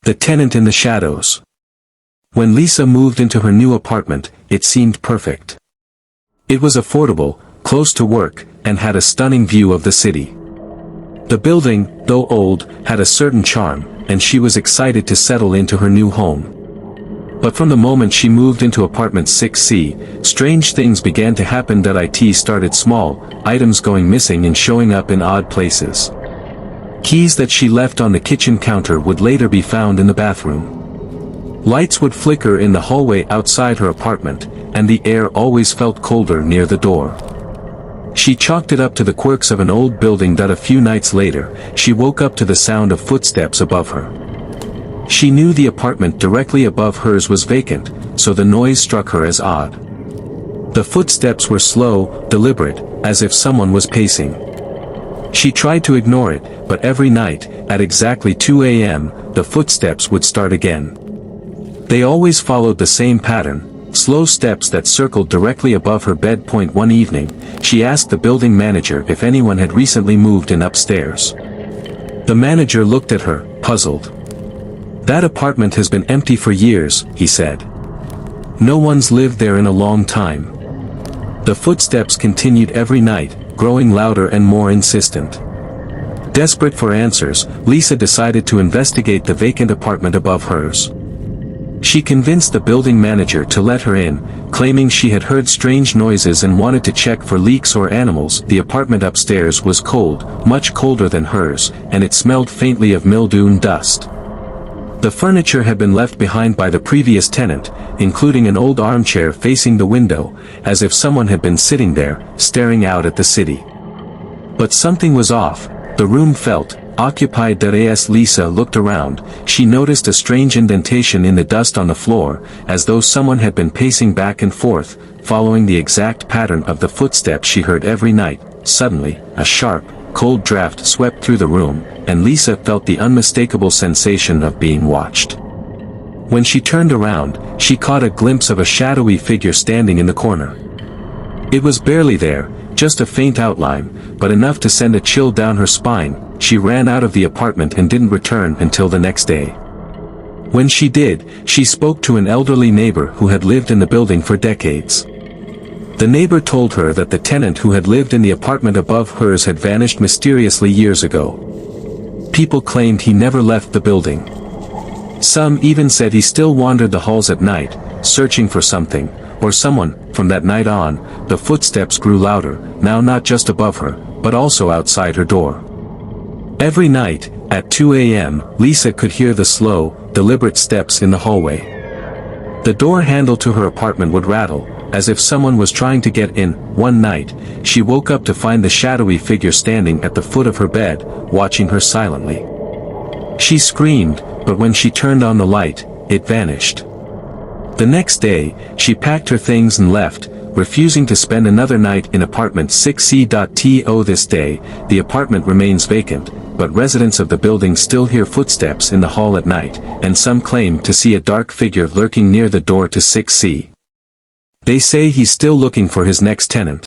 The tenant in the shadows. When Lisa moved into her new apartment, it seemed perfect. It was affordable, close to work, and had a stunning view of the city. The building, though old, had a certain charm, and she was excited to settle into her new home. But from the moment she moved into apartment 6C, strange things began to happen. It started small, items going missing and showing up in odd places. Keys that she left on the kitchen counter would later be found in the bathroom. Lights would flicker in the hallway outside her apartment, and the air always felt colder near the door. She chalked it up to the quirks of an old building. A few nights later, she woke up to the sound of footsteps above her. She knew the apartment directly above hers was vacant, so the noise struck her as odd. The footsteps were slow, deliberate, as if someone was pacing. She tried to ignore it, but every night, at exactly 2 a.m., the footsteps would start again. They always followed the same pattern, slow steps that circled directly above her bed. One evening, she asked the building manager if anyone had recently moved in upstairs. The manager looked at her, puzzled. "That apartment has been empty for years," he said. "No one's lived there in a long time." The footsteps continued every night, growing louder and more insistent. Desperate for answers, Lisa decided to investigate the vacant apartment above hers. She convinced the building manager to let her in, claiming she had heard strange noises and wanted to check for leaks or animals. The apartment upstairs was cold, much colder than hers, and it smelled faintly of mildew and dust. The furniture had been left behind by the previous tenant, including an old armchair facing the window, as if someone had been sitting there, staring out at the city. But something was off. The room felt occupied. As Lisa looked around, she noticed a strange indentation in the dust on the floor, as though someone had been pacing back and forth, following the exact pattern of the footsteps she heard every night. Suddenly, a sharp, cold draft swept through the room, and Lisa felt the unmistakable sensation of being watched. When she turned around, she caught a glimpse of a shadowy figure standing in the corner. It was barely there, just a faint outline, but enough to send a chill down her spine. She ran out of the apartment and didn't return until the next day. When she did, she spoke to an elderly neighbor who had lived in the building for decades. The neighbor told her that the tenant who had lived in the apartment above hers had vanished mysteriously years ago. People claimed he never left the building. Some even said he still wandered the halls at night, searching for something, or someone. From that night on, the footsteps grew louder, now not just above her, but also outside her door. Every night, at 2 a.m., Lisa could hear the slow, deliberate steps in the hallway. The door handle to her apartment would rattle, as if someone was trying to get in. One night, she woke up to find the shadowy figure standing at the foot of her bed, watching her silently. She screamed, but when she turned on the light, it vanished. The next day, she packed her things and left, refusing to spend another night in apartment 6C. To this day, the apartment remains vacant, but residents of the building still hear footsteps in the hall at night, and some claim to see a dark figure lurking near the door to 6C. They say he's still looking for his next tenant.